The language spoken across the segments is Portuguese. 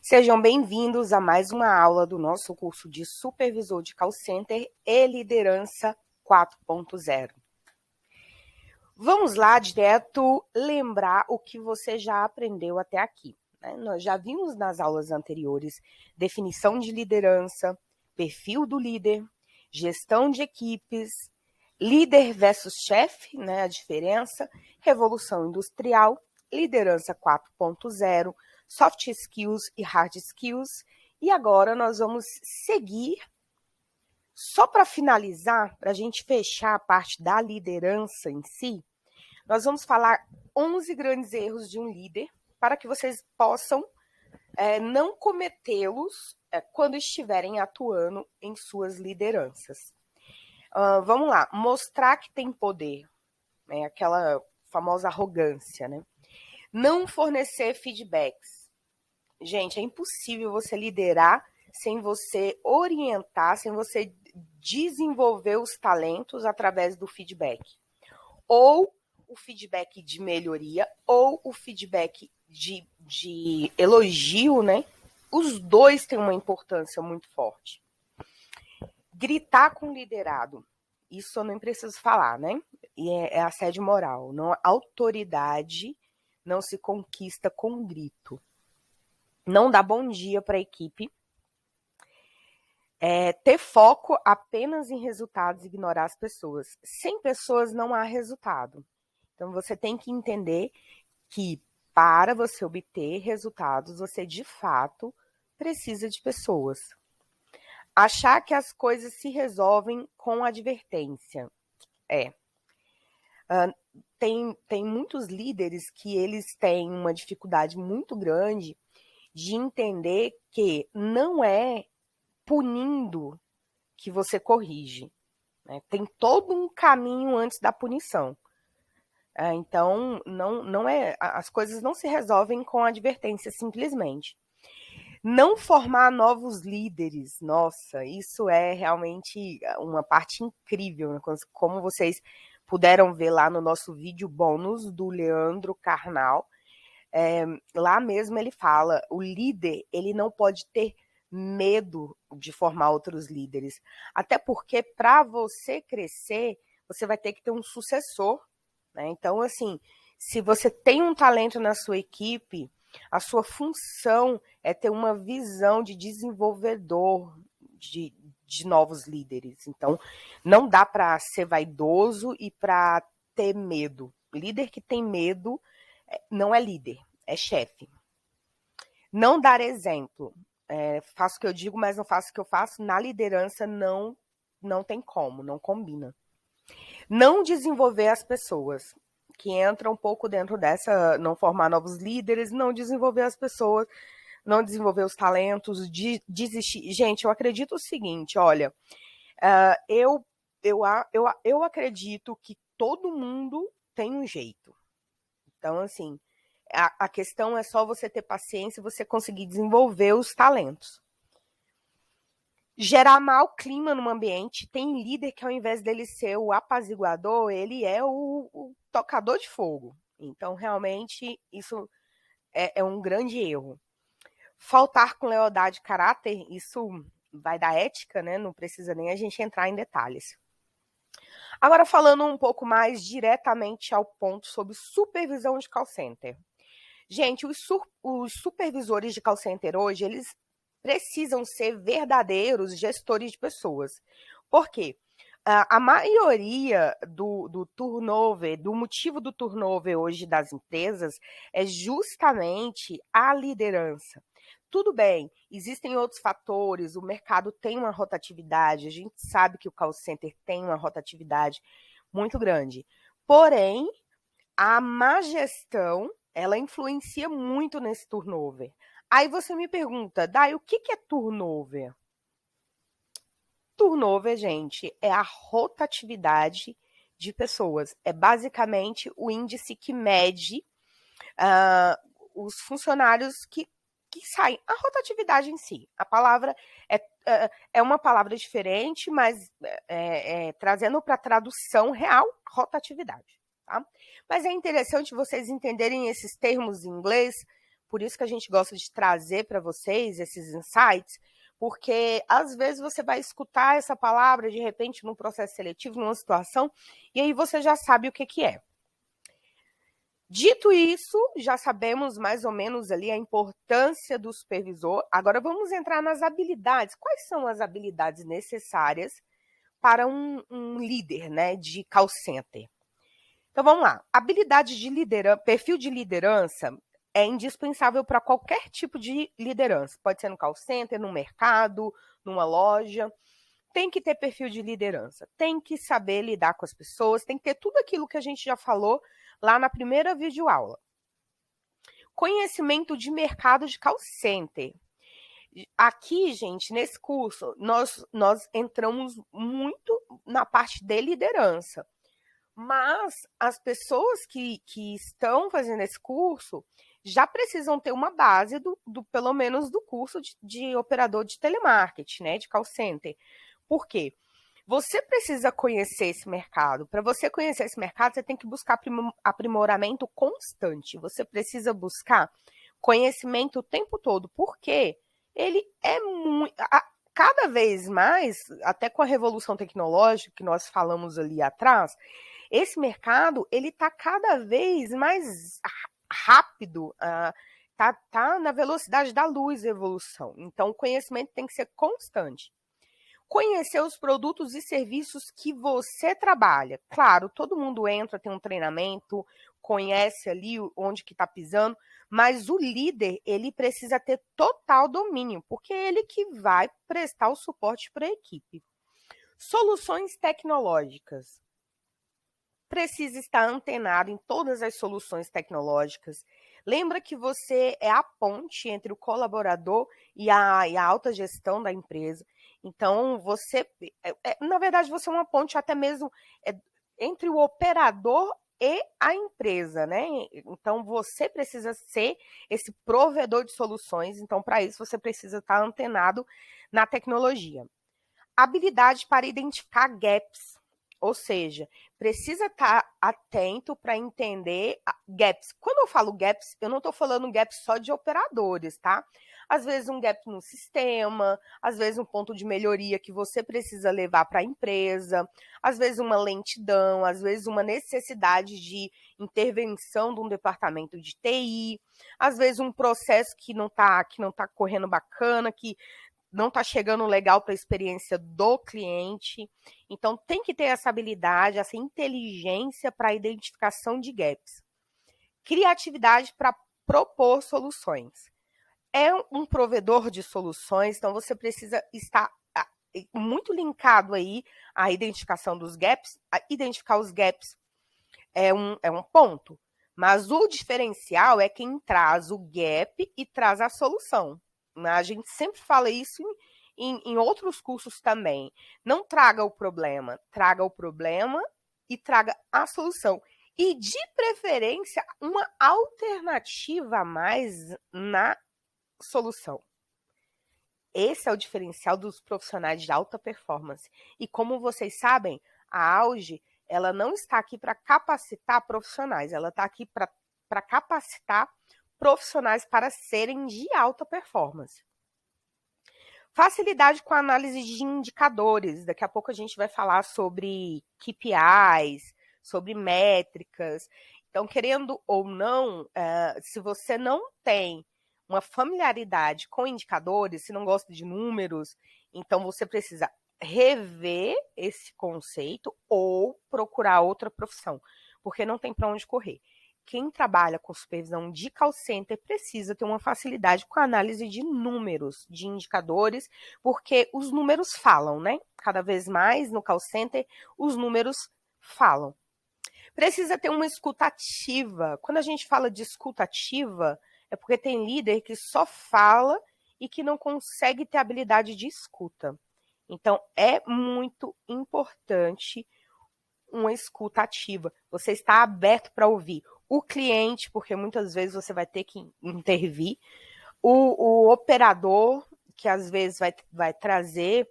Sejam bem-vindos a mais uma aula do nosso curso de Supervisor de Call Center e Liderança 4.0. Vamos lá direto lembrar o que você já aprendeu até aqui, né? Nós já vimos nas aulas anteriores definição de liderança, perfil do líder, gestão de equipes, líder versus chefe, né, a diferença, revolução industrial, liderança 4.0, soft skills e hard skills. E agora nós vamos seguir, só para finalizar, para a gente fechar a parte da liderança em si, nós vamos falar 11 grandes erros de um líder para que vocês possam não cometê-los quando estiverem atuando em suas lideranças. Vamos lá, mostrar que tem poder, né? Aquela famosa arrogância, né? Não fornecer feedbacks. Gente, é impossível você liderar sem você orientar, sem você desenvolver os talentos através do feedback. Ou o feedback de melhoria, ou o feedback de elogio, né? Os dois têm uma importância muito forte. Gritar com o liderado. Isso eu nem preciso falar, né? E é assédio moral. Não, autoridade não se conquista com grito. Não dá bom dia para a equipe. Ter foco apenas em resultados e ignorar as pessoas. Sem pessoas não há resultado. Então você tem que entender que para você obter resultados, você de fato precisa de pessoas. Achar que as coisas se resolvem com advertência. Tem muitos líderes que eles têm uma dificuldade muito grande de entender que não é punindo que você corrige, né? Tem todo um caminho antes da punição. Então, não é, as coisas não se resolvem com advertência simplesmente. Não formar novos líderes, nossa, isso é realmente uma parte incrível, né? Como vocês puderam ver lá no nosso vídeo bônus do Leandro Carnal, lá mesmo ele fala, o líder, ele não pode ter medo de formar outros líderes, até porque para você crescer, você vai ter que ter um sucessor, né? Então, assim, se você tem um talento na sua equipe, a sua função é ter uma visão de desenvolvedor de novos líderes. Então, não dá para ser vaidoso e para ter medo. Líder que tem medo não é líder, é chefe. Não dar exemplo. Faço o que eu digo, mas não faço o que eu faço. Na liderança não tem como, não combina. Não desenvolver as pessoas, que entra um pouco dentro dessa, não formar novos líderes, não desenvolver as pessoas, não desenvolver os talentos, desistir. Gente, eu acredito o seguinte, olha, eu acredito que todo mundo tem um jeito. Então, assim, a questão é só você ter paciência e você conseguir desenvolver os talentos. Gerar mau clima no ambiente. Tem líder que, ao invés dele ser o apaziguador, ele é o tocador de fogo. Então, realmente, isso é um grande erro. Faltar com lealdade e caráter, isso vai da ética, né? Não precisa nem a gente entrar em detalhes. Agora, falando um pouco mais diretamente ao ponto sobre supervisão de call center. Gente, os supervisores de call center hoje, eles precisam ser verdadeiros gestores de pessoas. Por quê? A maioria do turnover, do motivo do turnover hoje das empresas é justamente a liderança. Tudo bem, existem outros fatores, o mercado tem uma rotatividade, a gente sabe que o call center tem uma rotatividade muito grande. Porém, a má gestão, ela influencia muito nesse turnover. Aí você me pergunta, Dai, o que é turnover? Turnover, gente, é a rotatividade de pessoas. É basicamente o índice que mede os funcionários que saem. A rotatividade em si. A palavra é uma palavra diferente, mas trazendo para a tradução real, rotatividade. Tá? Mas é interessante vocês entenderem esses termos em inglês, por isso que a gente gosta de trazer para vocês esses insights, porque às vezes você vai escutar essa palavra de repente num processo seletivo, numa situação, e aí você já sabe o que é. Dito isso, já sabemos mais ou menos ali a importância do supervisor. Agora vamos entrar nas habilidades. Quais são as habilidades necessárias para um líder, né, de call center? Então vamos lá. Habilidade de liderança, perfil de liderança é indispensável para qualquer tipo de liderança. Pode ser no call center, no mercado, numa loja. Tem que ter perfil de liderança, tem que saber lidar com as pessoas, tem que ter tudo aquilo que a gente já falou lá na primeira videoaula. Conhecimento de mercado de call center. Aqui, gente, nesse curso, nós entramos muito na parte de liderança. Mas as pessoas que estão fazendo esse curso já precisam ter uma base pelo menos do curso de operador de telemarketing, né? De call center. Por quê? Você precisa conhecer esse mercado. Para você conhecer esse mercado, você tem que buscar aprimoramento constante. Você precisa buscar conhecimento o tempo todo. Porque ele é muito. Cada vez mais, até com a revolução tecnológica que nós falamos ali atrás, esse mercado ele está cada vez mais rápido, tá na velocidade da luz a evolução. Então, o conhecimento tem que ser constante. Conhecer os produtos e serviços que você trabalha. Claro, todo mundo entra, tem um treinamento, conhece ali onde que está pisando, mas o líder, ele precisa ter total domínio, porque é ele que vai prestar o suporte para a equipe. Soluções tecnológicas. Precisa estar antenado em todas as soluções tecnológicas. Lembra que você é a ponte entre o colaborador e a alta gestão da empresa. Então, você, na verdade, você é uma ponte até mesmo entre o operador e a empresa, né? Então, você precisa ser esse provedor de soluções. Então, para isso, você precisa estar antenado na tecnologia. Habilidade para identificar gaps. Ou seja, precisa estar atento para entender gaps. Quando eu falo gaps, eu não estou falando gaps só de operadores, tá? Às vezes um gap no sistema, às vezes um ponto de melhoria que você precisa levar para a empresa, às vezes uma lentidão, às vezes uma necessidade de intervenção de um departamento de TI, às vezes um processo que não tá correndo bacana, que não está chegando legal para a experiência do cliente. Então, tem que ter essa habilidade, essa inteligência para a identificação de gaps. Criatividade para propor soluções. É um provedor de soluções, então você precisa estar muito linkado aí à identificação dos gaps. Identificar os gaps é um ponto, mas o diferencial é quem traz o gap e traz a solução. A gente sempre fala isso em outros cursos também. Não traga o problema e traga a solução. E, de preferência, uma alternativa a mais na solução. Esse é o diferencial dos profissionais de alta performance. E como vocês sabem, a Auge, ela não está aqui para capacitar profissionais, ela está aqui para capacitar profissionais para serem de alta performance. Facilidade com a análise de indicadores. Daqui a pouco a gente vai falar sobre KPIs, sobre métricas. Então, querendo ou não, se você não tem uma familiaridade com indicadores, se não gosta de números, então você precisa rever esse conceito ou procurar outra profissão, porque não tem para onde correr. Quem trabalha com supervisão de call center precisa ter uma facilidade com a análise de números, de indicadores, porque os números falam, né? Cada vez mais no call center, os números falam. Precisa ter uma escuta ativa. Quando a gente fala de escuta ativa, é porque tem líder que só fala e que não consegue ter habilidade de escuta. Então, é muito importante uma escuta ativa. Você está aberto para ouvir o cliente, porque muitas vezes você vai ter que intervir, o operador, que às vezes vai trazer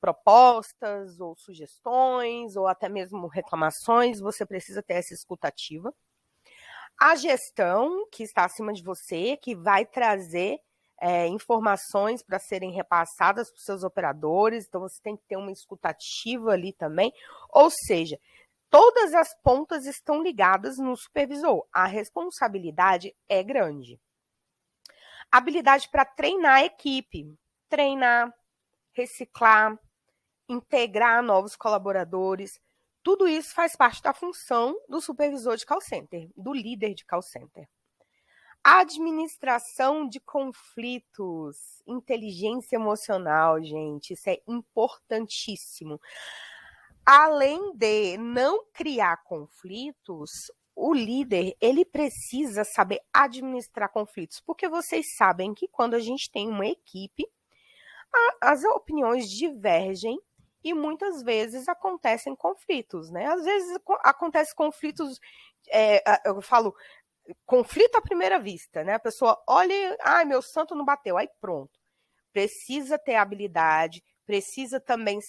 propostas ou sugestões, ou até mesmo reclamações, você precisa ter essa escuta ativa. A gestão que está acima de você, que vai trazer informações para serem repassadas para os seus operadores, então você tem que ter uma escutativa ali também, ou seja, todas as pontas estão ligadas no supervisor, a responsabilidade é grande. Habilidade para treinar a equipe, treinar, reciclar, integrar novos colaboradores, tudo isso faz parte da função do supervisor de call center, do líder de call center. Administração de conflitos, inteligência emocional, gente, isso é importantíssimo. Além de não criar conflitos, o líder, ele precisa saber administrar conflitos, porque vocês sabem que quando a gente tem uma equipe, as opiniões divergem e muitas vezes acontecem conflitos, né? Às vezes acontecem conflitos, eu falo, conflito à primeira vista, né? A pessoa olha, ai, meu santo não bateu, aí pronto. Precisa ter habilidade, precisa também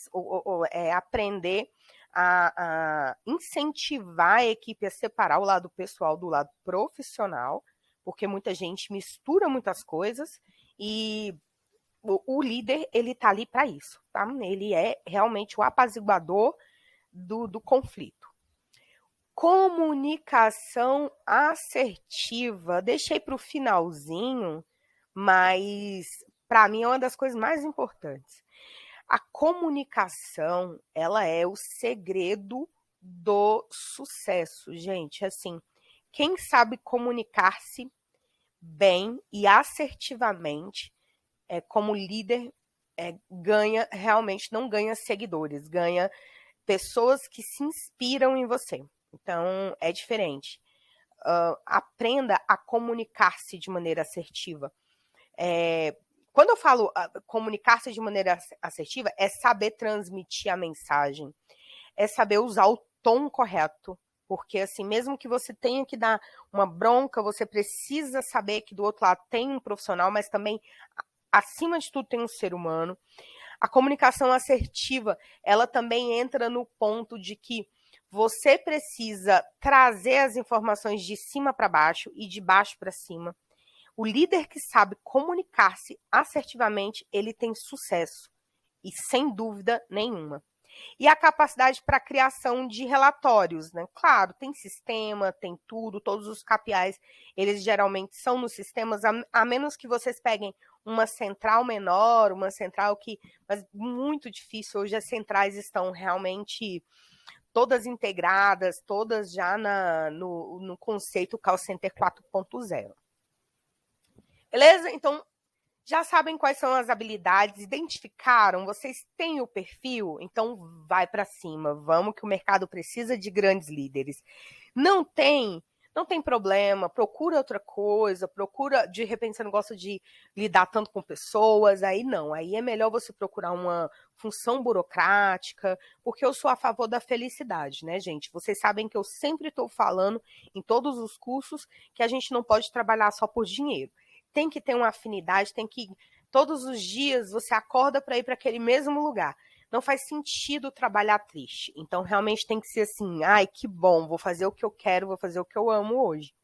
aprender a incentivar a equipe a separar o lado pessoal do lado profissional, porque muita gente mistura muitas coisas e o líder, ele tá ali para isso, tá? Ele é realmente o apaziguador do conflito. Comunicação assertiva. Deixei para o finalzinho, mas para mim é uma das coisas mais importantes. A comunicação, ela é o segredo do sucesso, gente. Assim, quem sabe comunicar-se bem e assertivamente, como líder, ganha, realmente não ganha seguidores, ganha pessoas que se inspiram em você. Então, é diferente. Aprenda a comunicar-se de maneira assertiva. Quando eu falo comunicar-se de maneira assertiva, é saber transmitir a mensagem, é saber usar o tom correto, porque assim, mesmo que você tenha que dar uma bronca, você precisa saber que do outro lado tem um profissional, mas também, acima de tudo, tem um ser humano. A comunicação assertiva, ela também entra no ponto de que você precisa trazer as informações de cima para baixo e de baixo para cima. O líder que sabe comunicar-se assertivamente, ele tem sucesso, e sem dúvida nenhuma. E a capacidade para a criação de relatórios, né? Claro, tem sistema, tem tudo, todos os KPIs, eles geralmente são nos sistemas, a menos que vocês peguem uma central menor, uma central que... Mas muito difícil, hoje as centrais estão realmente todas integradas, todas já no conceito Call Center 4.0. Beleza? Então, já sabem quais são as habilidades, identificaram, vocês têm o perfil, então vai para cima, vamos que o mercado precisa de grandes líderes. Não tem problema, procura outra coisa, procura, de repente você não gosta de lidar tanto com pessoas, aí não, aí é melhor você procurar uma função burocrática, porque eu sou a favor da felicidade, né, gente? Vocês sabem que eu sempre estou falando em todos os cursos que a gente não pode trabalhar só por dinheiro. Tem que ter uma afinidade, tem que... Todos os dias você acorda para ir para aquele mesmo lugar. Não faz sentido trabalhar triste. Então, realmente tem que ser assim, ai, que bom, vou fazer o que eu quero, vou fazer o que eu amo hoje.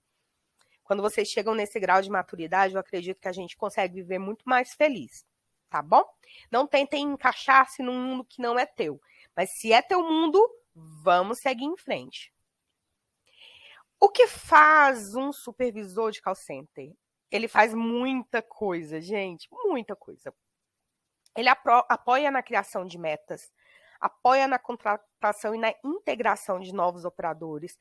Quando vocês chegam nesse grau de maturidade, eu acredito que a gente consegue viver muito mais feliz, tá bom? Não tentem encaixar-se num mundo que não é teu. Mas se é teu mundo, vamos seguir em frente. O que faz um supervisor de call center? Ele faz muita coisa, gente, muita coisa. Ele apoia na criação de metas, apoia na contratação e na integração de novos operadores,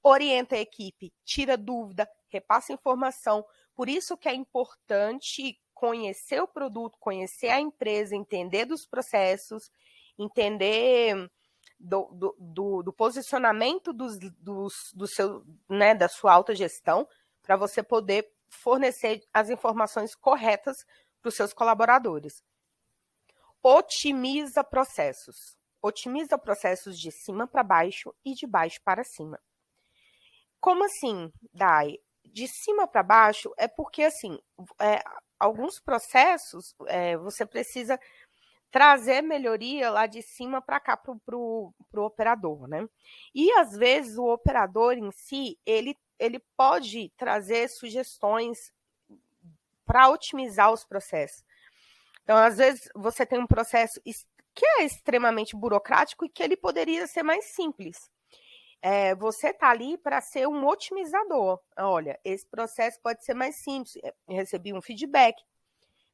orienta a equipe, tira dúvida, repassa informação. Por isso que é importante conhecer o produto, conhecer a empresa, entender dos processos, entender do posicionamento do seu, né, da sua autogestão, para você poder fornecer as informações corretas para os seus colaboradores. Otimiza processos. Otimiza processos de cima para baixo e de baixo para cima. Como assim, Dai? De cima para baixo é porque, assim, alguns processos você precisa trazer melhoria lá de cima para cá para o operador, né? E, às vezes, o operador em si, ele ele pode trazer sugestões para otimizar os processos. Então, às vezes, você tem um processo que é extremamente burocrático e que ele poderia ser mais simples. Você está ali para ser um otimizador. Olha, esse processo pode ser mais simples. Recebi um feedback.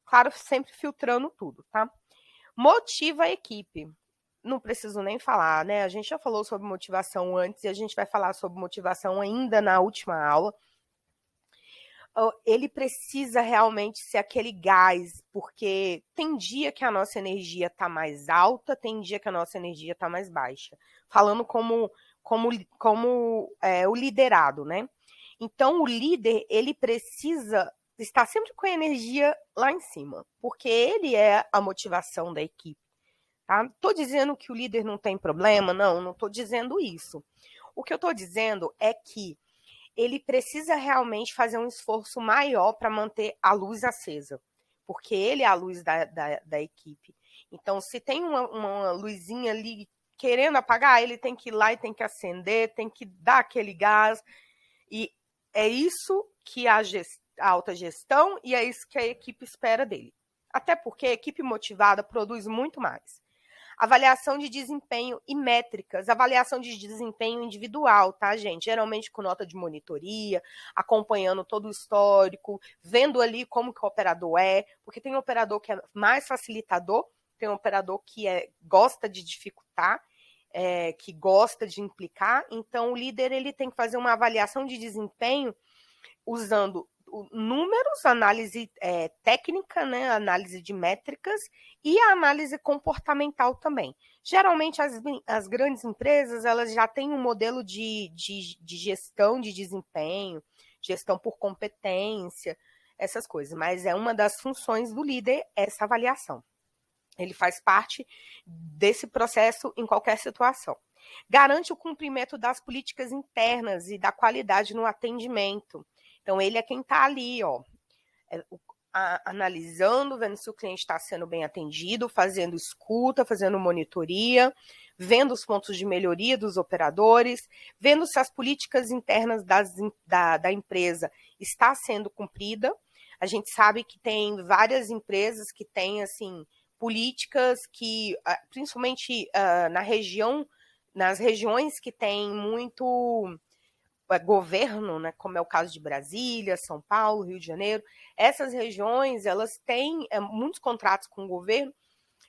Claro, sempre filtrando tudo, tá? Motiva a equipe. Não preciso nem falar, né? A gente já falou sobre motivação antes e a gente vai falar sobre motivação ainda na última aula. Ele precisa realmente ser aquele gás, porque tem dia que a nossa energia está mais alta, tem dia que a nossa energia está mais baixa. Falando como o liderado, né? Então, o líder, ele precisa estar sempre com a energia lá em cima, porque ele é a motivação da equipe. Tá? Estou dizendo que o líder não tem problema? Não estou dizendo isso. O que eu estou dizendo é que ele precisa realmente fazer um esforço maior para manter a luz acesa, porque ele é a luz da equipe. Então, se tem uma luzinha ali querendo apagar, ele tem que ir lá e tem que acender, tem que dar aquele gás. E é isso que a alta gestão e é isso que a equipe espera dele. Até porque a equipe motivada produz muito mais. Avaliação de desempenho e métricas. Avaliação de desempenho individual, tá, gente? Geralmente com nota de monitoria, acompanhando todo o histórico, vendo ali como que o operador porque tem um operador que é mais facilitador, tem um operador que gosta de dificultar, que gosta de implicar. Então, o líder ele tem que fazer uma avaliação de desempenho usando números, análise técnica, né, análise de métricas e a análise comportamental também. Geralmente, as grandes empresas elas já têm um modelo de gestão de desempenho, gestão por competência, essas coisas, mas é uma das funções do líder essa avaliação. Ele faz parte desse processo em qualquer situação. Garante o cumprimento das políticas internas e da qualidade no atendimento. Então, ele é quem está ali, analisando, vendo se o cliente está sendo bem atendido, fazendo escuta, fazendo monitoria, vendo os pontos de melhoria dos operadores, vendo se as políticas internas da empresa está sendo cumprida. A gente sabe que tem várias empresas que têm, assim, políticas que, principalmente nas regiões que tem muito governo, né, como é o caso de Brasília, São Paulo, Rio de Janeiro, essas regiões elas têm muitos contratos com o governo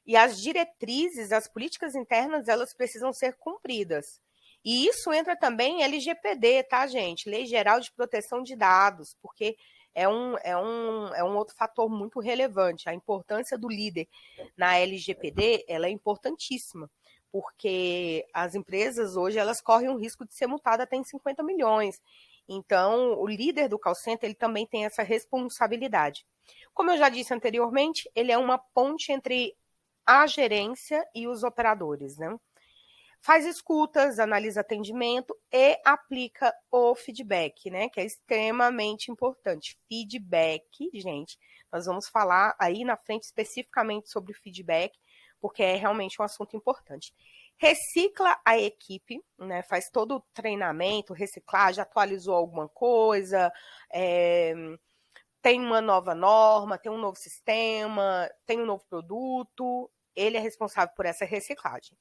e as diretrizes, as políticas internas, elas precisam ser cumpridas. E isso entra também em LGPD, tá, gente? Lei Geral de Proteção de Dados, porque é um outro fator muito relevante. A importância do líder na LGPD, ela é importantíssima, porque as empresas hoje elas correm o risco de ser multada até em 50 milhões. Então, o líder do call center, ele também tem essa responsabilidade. Como eu já disse anteriormente, ele é uma ponte entre a gerência e os operadores, né? Faz escutas, analisa atendimento e aplica o feedback, né? Que é extremamente importante. Feedback, gente, nós vamos falar aí na frente especificamente sobre feedback, porque é realmente um assunto importante. Recicla a equipe, né? Faz todo o treinamento, reciclagem, atualizou alguma coisa, tem uma nova norma, tem um novo sistema, tem um novo produto, ele é responsável por essa reciclagem.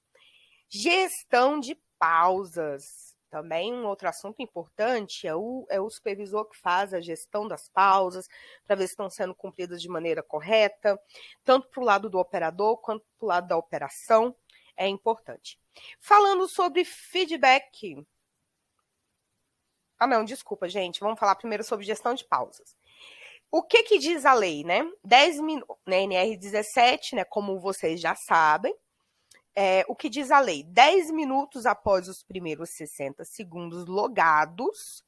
Gestão de pausas. Também um outro assunto importante é o supervisor que faz a gestão das pausas, para ver se estão sendo cumpridas de maneira correta, tanto para o lado do operador quanto para o lado da operação, é importante. Falando sobre feedback. Não, desculpa, gente. Vamos falar primeiro sobre gestão de pausas. O que diz a lei, né? 10 minutos, na NR17, né, como vocês já sabem, o que diz a lei? 10 minutos após os primeiros 60 segundos logados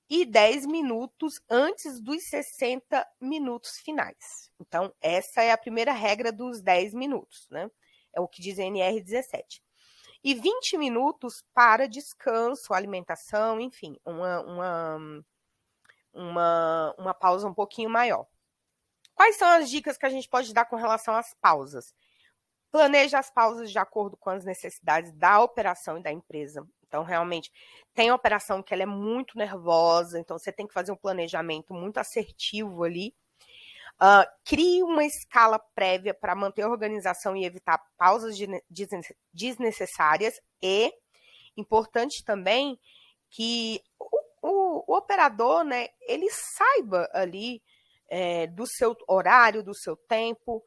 e 10 minutos antes dos 60 minutos finais. Então, essa é a primeira regra dos 10 minutos, né? É o que diz a NR17. E 20 minutos para descanso, alimentação, enfim, uma pausa um pouquinho maior. Quais são as dicas que a gente pode dar com relação às pausas? Planeje as pausas de acordo com as necessidades da operação e da empresa. Então, realmente, tem operação que ela é muito nervosa, então você tem que fazer um planejamento muito assertivo ali. Crie uma escala prévia para manter a organização e evitar pausas desnecessárias. E, importante também, que o operador, né, ele saiba ali do seu horário, do seu tempo,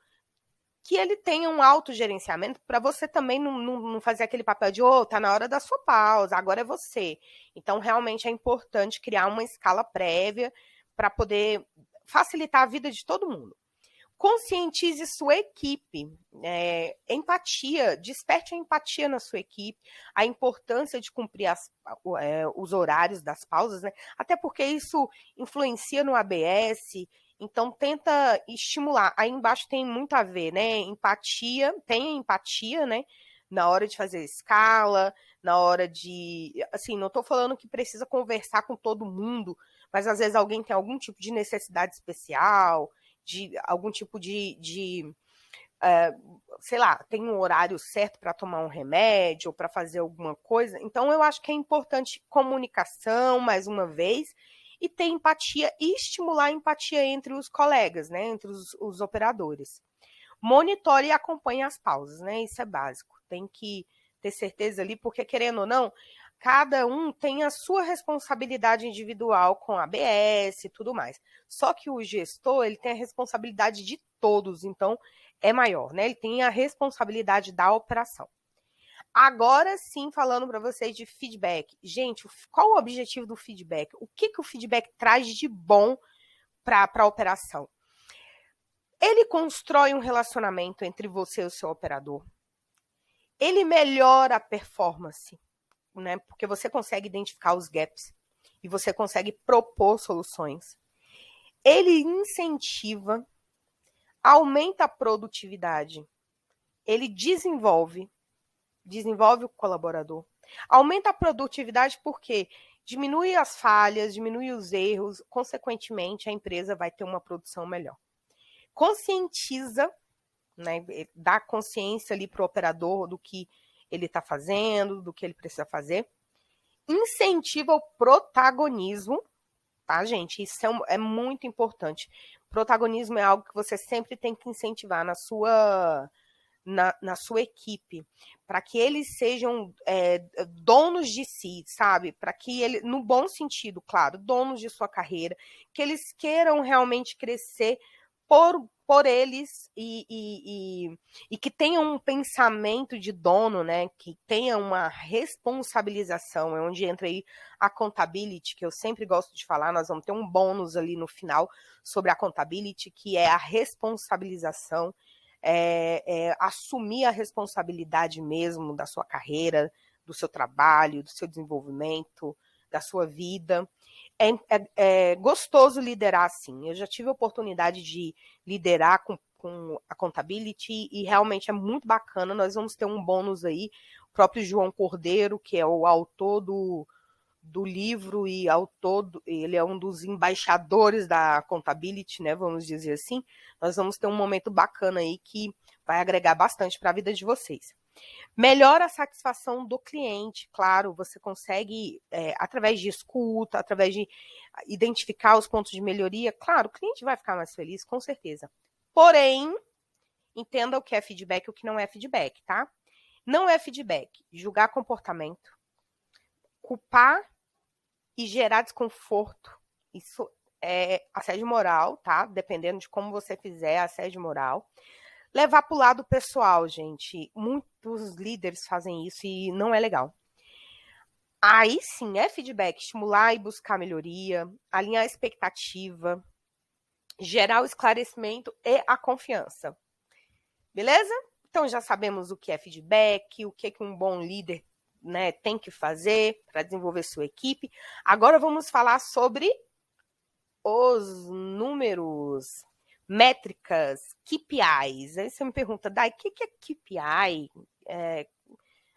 que ele tenha um autogerenciamento para você também não fazer aquele papel de, tá na hora da sua pausa, agora é você. Então, realmente é importante criar uma escala prévia para poder facilitar a vida de todo mundo. Conscientize sua equipe, empatia, desperte a empatia na sua equipe, a importância de cumprir os horários das pausas, né? Até porque isso influencia no ABS, então tenta estimular. Aí embaixo tem muito a ver, né? Empatia, tenha empatia, né? Na hora de fazer escala, na hora de... Assim, não estou falando que precisa conversar com todo mundo, mas às vezes alguém tem algum tipo de necessidade especial, de algum tipo sei lá, tem um horário certo para tomar um remédio ou para fazer alguma coisa. Então, eu acho que é importante comunicação, mais uma vez, e ter empatia e estimular a empatia entre os colegas, né, entre os operadores. Monitore e acompanhe as pausas, né? Isso é básico. Tem que ter certeza ali, porque querendo ou não, cada um tem a sua responsabilidade individual com a ABS e tudo mais. Só que o gestor, ele tem a responsabilidade de todos, então é maior, né? Ele tem a responsabilidade da operação. Agora sim, falando para vocês de feedback. Gente, qual o objetivo do feedback? O que o feedback traz de bom para a operação? Ele constrói um relacionamento entre você e o seu operador. Ele melhora a performance, né? Porque você consegue identificar os gaps e você consegue propor soluções. Ele incentiva, aumenta a produtividade. Ele desenvolve o colaborador. Aumenta a produtividade porque diminui as falhas, diminui os erros, consequentemente a empresa vai ter uma produção melhor. Conscientiza, né, dá consciência ali para o operador do que ele está fazendo, do que ele precisa fazer. Incentiva o protagonismo, tá, gente? Isso é muito importante. Protagonismo é algo que você sempre tem que incentivar na sua equipe, para que eles sejam donos de si, sabe? Para que ele, no bom sentido, claro, donos de sua carreira, que eles queiram realmente crescer por eles e que tenham um pensamento de dono, né? Que tenha uma responsabilização, é onde entra aí a accountability, que eu sempre gosto de falar, nós vamos ter um bônus ali no final sobre a accountability, que é a responsabilização, assumir a responsabilidade mesmo da sua carreira, do seu trabalho, do seu desenvolvimento, da sua vida. É gostoso liderar assim. Eu já tive a oportunidade de liderar com a accountability e realmente é muito bacana. Nós vamos ter um bônus aí. O próprio João Cordeiro, que é o autor do livro e ele é um dos embaixadores da accountability, né? Vamos dizer assim. Nós vamos ter um momento bacana aí que vai agregar bastante para a vida de vocês. Melhora a satisfação do cliente, claro, você consegue, através de escuta, através de identificar os pontos de melhoria, claro, o cliente vai ficar mais feliz, com certeza. Porém, entenda o que é feedback e o que não é feedback, tá? Não é feedback julgar comportamento, culpar e gerar desconforto. Isso é assédio moral, tá? Dependendo de como você fizer, assédio moral. Levar para o lado pessoal, gente. Muitos líderes fazem isso e não é legal. Aí sim, é feedback, estimular e buscar melhoria, alinhar a expectativa, gerar o esclarecimento e a confiança. Beleza? Então já sabemos o que é feedback, o que um bom líder, né, tem que fazer para desenvolver sua equipe. Agora vamos falar sobre os números, métricas, KPIs. Aí você me pergunta, Dai, o que é KPI?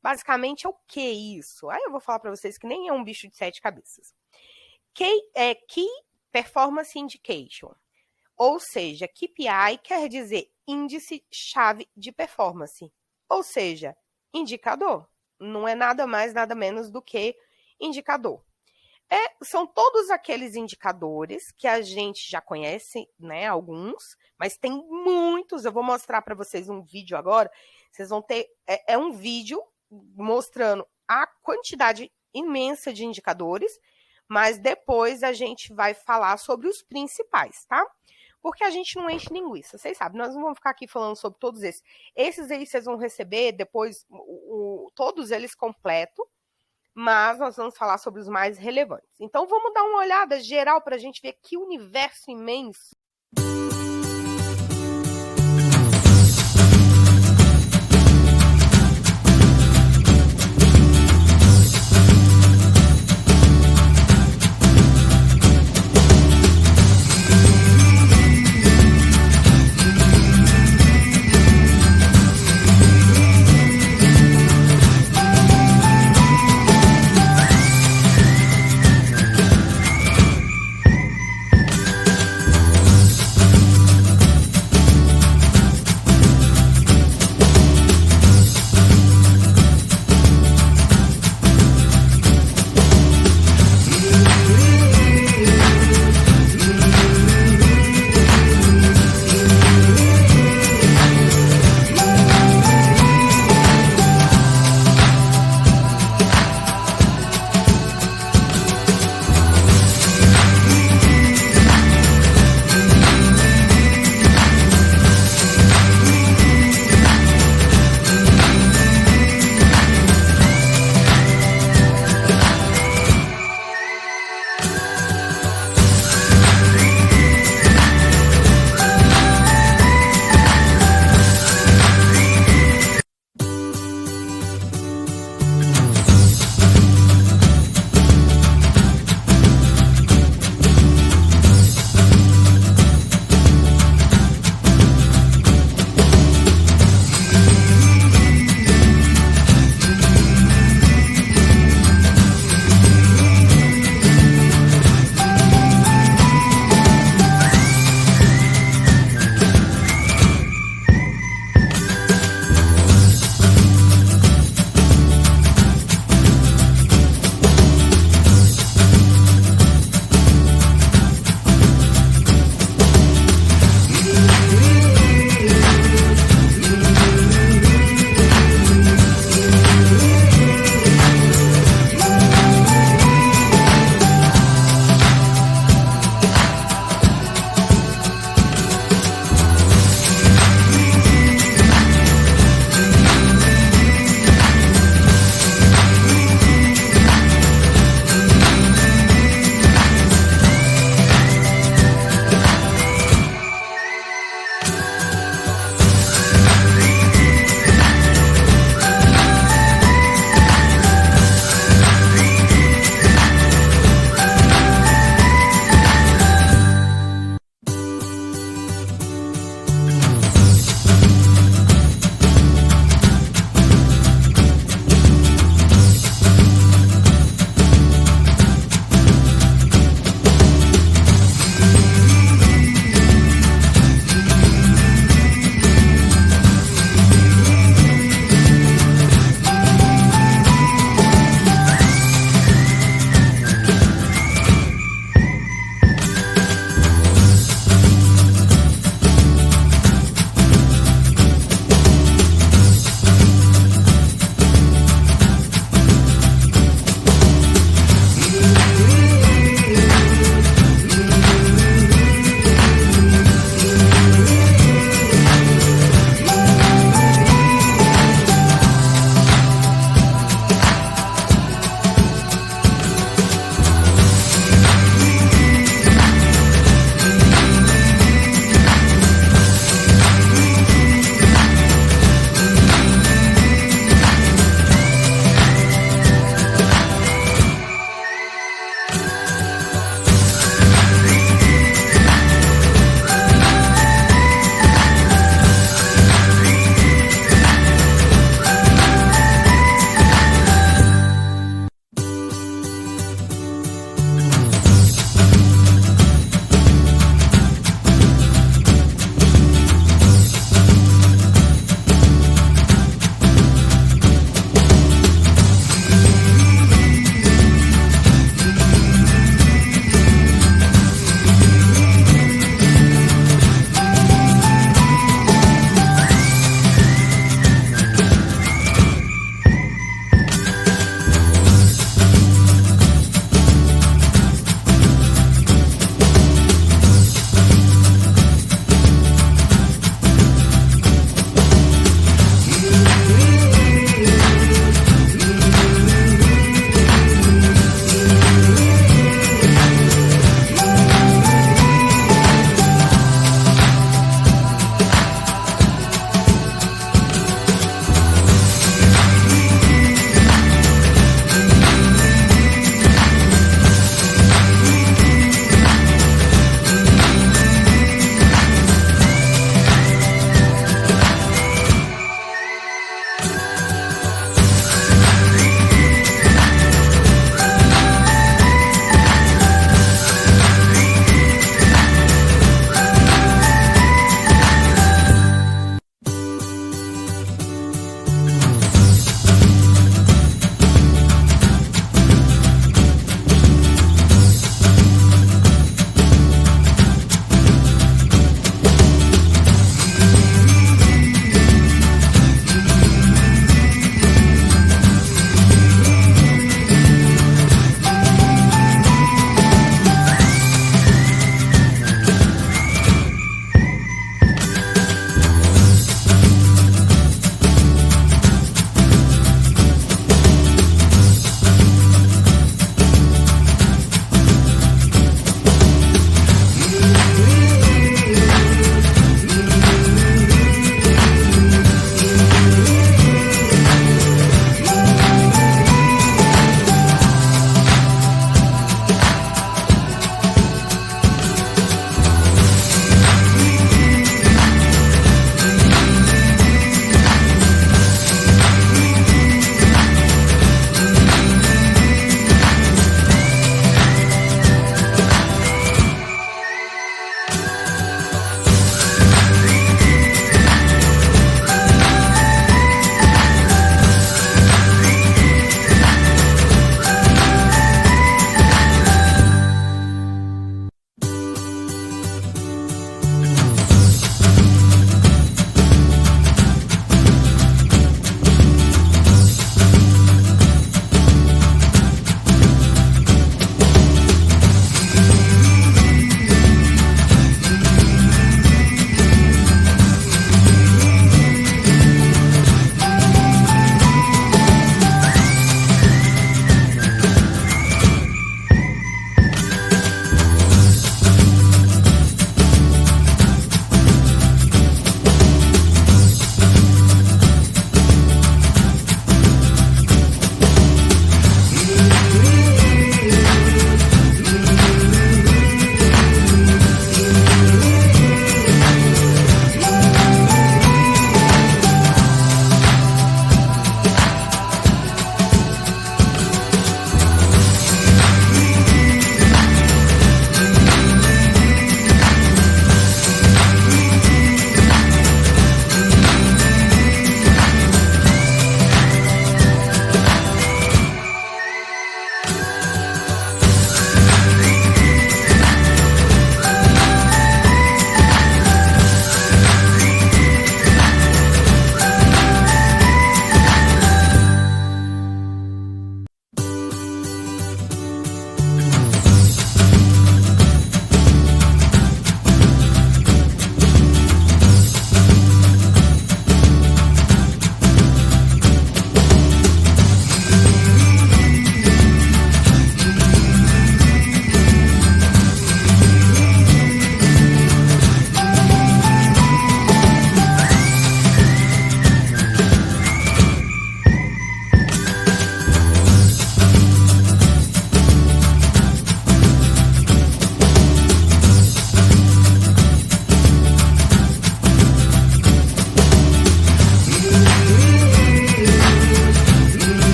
Basicamente é o que isso? Aí eu vou falar para vocês que nem é um bicho de 7 cabeças. Key Performance Indication. Ou seja, KPI quer dizer índice-chave de performance. Ou seja, indicador. não é nada mais, nada menos do que indicador. São todos aqueles indicadores que a gente já conhece, né? Alguns, mas tem muitos. Eu vou mostrar para vocês um vídeo agora. Vocês vão ter. É um vídeo mostrando a quantidade imensa de indicadores, mas depois a gente vai falar sobre os principais, tá? Porque a gente não enche linguiça, vocês sabem, nós não vamos ficar aqui falando sobre todos esses. Esses aí vocês vão receber depois, todos eles completos, mas nós vamos falar sobre os mais relevantes. Então vamos dar uma olhada geral para a gente ver que universo imenso